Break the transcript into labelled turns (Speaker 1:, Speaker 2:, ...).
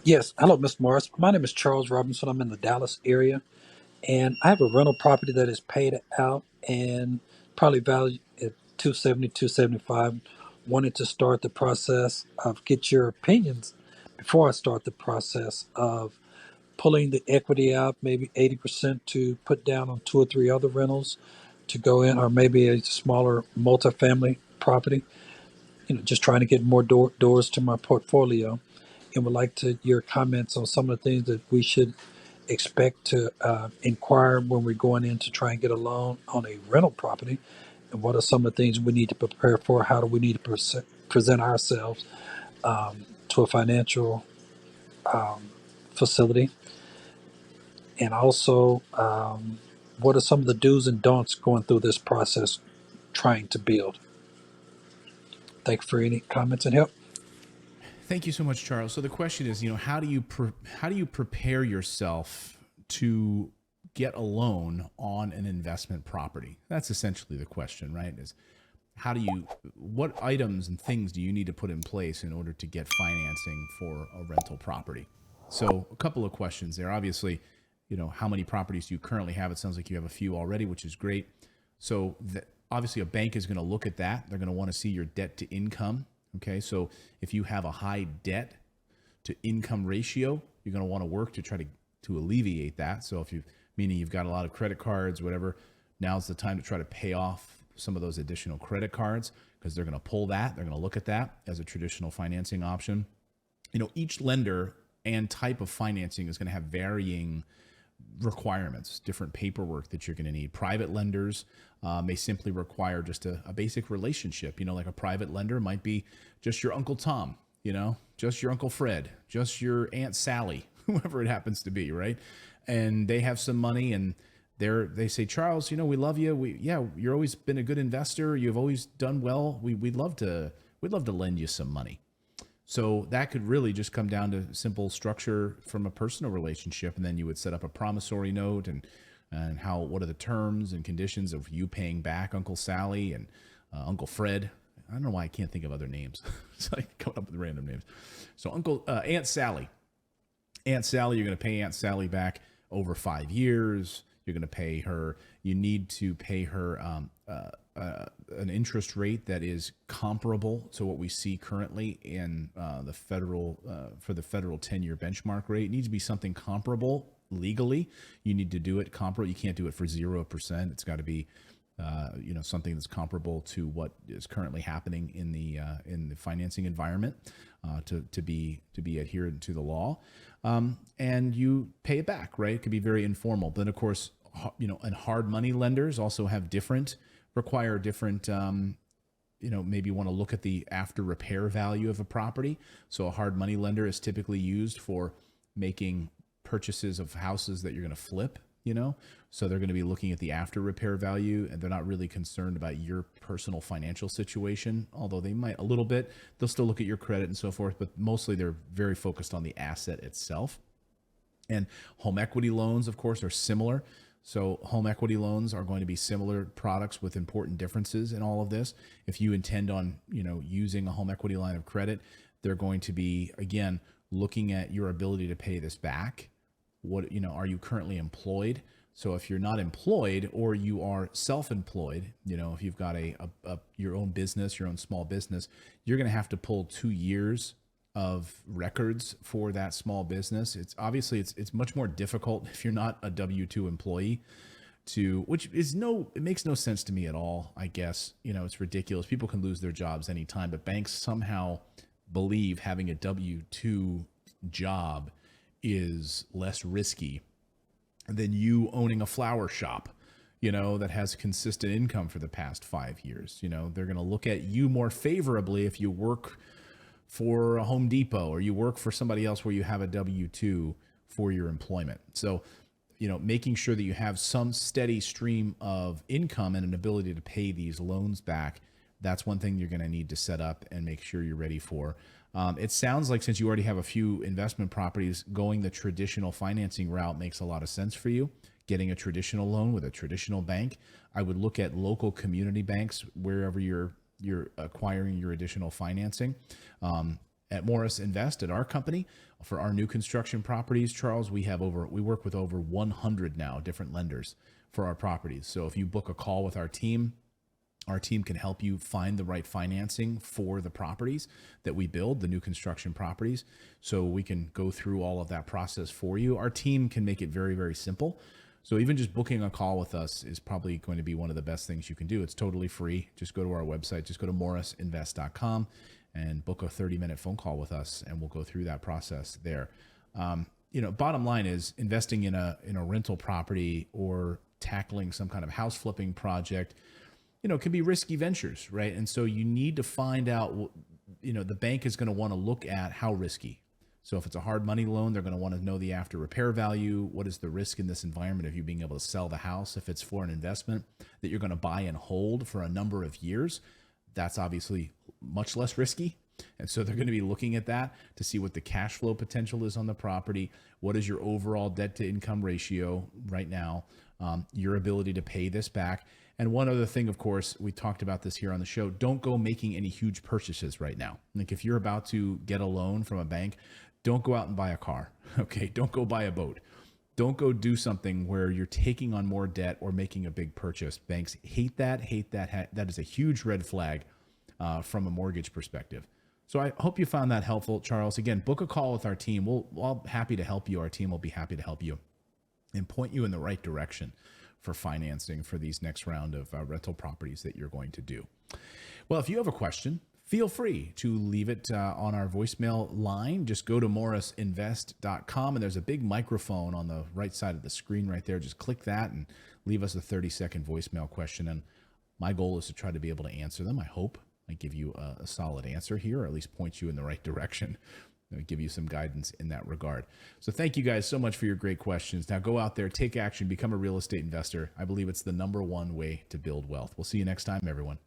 Speaker 1: Yes, hello, Mr. Morris. My name is Charles Robinson. I'm in the Dallas area, and I have a rental property that is paid out and probably valued at 270, 275. Wanted to start the process of get your opinions before I start the process of pulling the equity out, maybe 80% to put down on two or three other rentals to go in, or maybe a smaller multifamily property. Just trying to get more doors to my portfolio, and would like to your comments on some of the things that we should expect to inquire when we're going in to try and get a loan on a rental property, and what are some of the things we need to prepare for? How do we need to present ourselves to a financial facility, and also what are some of the do's and don'ts going through this process trying to build? Thank you for any comments and help.
Speaker 2: Thank you so much, Charles. So the question is, how do you how do you prepare yourself to get a loan on an investment property? That's essentially the question, right? Is how do you what items and things do you need to put in place in order to get financing for a rental property? So a couple of questions there. Obviously, how many properties do you currently have? It sounds like you have a few already, which is great. So obviously a bank is going to look at that. They're going to want to see your debt to income. Okay, so if you have a high debt to income ratio, you're going to want to work to try to alleviate that. So if you meaning you've got a lot of credit cards, whatever, now's the time to try to pay off some of those additional credit cards because they're going to pull that. They're going to look at that as a traditional financing option. Each lender and type of financing is going to have varying requirements, different paperwork that you're going to need. Private lenders may simply require just a basic relationship. Like a private lender might be just your Uncle Tom, just your Uncle Fred, just your Aunt Sally, whoever it happens to be, right? And they have some money and they say, Charles, we love you. You're always been a good investor. You've always done well. We'd love to lend you some money. So that could really just come down to simple structure from a personal relationship, and then you would set up a promissory note and what are the terms and conditions of you paying back Uncle Sally and Uncle Fred. I don't know why I can't think of other names. It's like coming up with random names. So Aunt Sally, you're going to pay Aunt Sally back over 5 years. You're going to pay her. You need to pay her an interest rate that is comparable to what we see currently in the federal for the federal 10-year benchmark rate. It needs to be something comparable legally. You need to do it comparable. You can't do it for 0%. It's got to be something that's comparable to what is currently happening in the financing environment to be adherent to the law. And you pay it back, right? It could be very informal. But then, of course, and hard money lenders also require different, maybe want to look at the after repair value of a property. So a hard money lender is typically used for making purchases of houses that you're going to flip, so they're going to be looking at the after repair value, and they're not really concerned about your personal financial situation, although they might a little bit. They'll still look at your credit and so forth, but mostly they're very focused on the asset itself. And home equity loans, of course, are similar. So home equity loans are going to be similar products with important differences in all of this. If you intend on, using a home equity line of credit, they're going to be, again, looking at your ability to pay this back. Are you currently employed? So if you're not employed or you are self-employed, if you've got your own business, your own small business, you're going to have to pull 2 years of records for that small business. It's obviously it's much more difficult if you're not a W-2 employee it makes no sense to me at all. I guess, it's ridiculous. People can lose their jobs anytime, but banks somehow believe having a W-2 job is less risky than you owning a flower shop, that has consistent income for the past 5 years. They're going to look at you more favorably if you work for a Home Depot or you work for somebody else where you have a W-2 for your employment. So, making sure that you have some steady stream of income and an ability to pay these loans back, that's one thing you're going to need to set up and make sure you're ready for. It sounds like since you already have a few investment properties, going the traditional financing route makes a lot of sense for you. Getting a traditional loan with a traditional bank, I would look at local community banks wherever you're acquiring your additional financing. At Morris Invest, at our company, for our new construction properties, Charles, we work with over 100 now different lenders for our properties. So if you book a call with our team can help you find the right financing for the properties that we build, the new construction properties. So we can go through all of that process for you. Our team can make it very, very simple. So even just booking a call with us is probably going to be one of the best things you can do. It's totally free. Just go to our website, just go to morrisinvest.com and book a 30-minute phone call with us, and we'll go through that process there. Bottom line is investing in a rental property or tackling some kind of house flipping project, can be risky ventures, right? And so you need to find out, the bank is going to want to look at how risky. So if it's a hard money loan, they're going to want to know the after repair value. What is the risk in this environment of you being able to sell the house? If it's for an investment that you're going to buy and hold for a number of years, that's obviously much less risky. And so they're going to be looking at that to see what the cash flow potential is on the property. What is your overall debt to income ratio right now? Your ability to pay this back. And one other thing, of course, we talked about this here on the show, don't go making any huge purchases right now. Like if you're about to get a loan from a bank, don't go out and buy a car. Okay. Don't go buy a boat. Don't go do something where you're taking on more debt or making a big purchase. Banks hate that. That is a huge red flag from a mortgage perspective. So I hope you found that helpful, Charles. Again, book a call with our team. We'll be happy to help you. Our team will be happy to help you and point you in the right direction for financing for these next round of rental properties that you're going to do. Well, if you have a question, feel free to leave it on our voicemail line. Just go to morrisinvest.com, and there's a big microphone on the right side of the screen right there. Just click that and leave us a 30-second voicemail question. And my goal is to try to be able to answer them. I hope I give you a solid answer here, or at least point you in the right direction. Give you some guidance in that regard. So thank you guys so much for your great questions. Now go out there, take action, become a real estate investor. I believe it's the number one way to build wealth. We'll see you next time, everyone.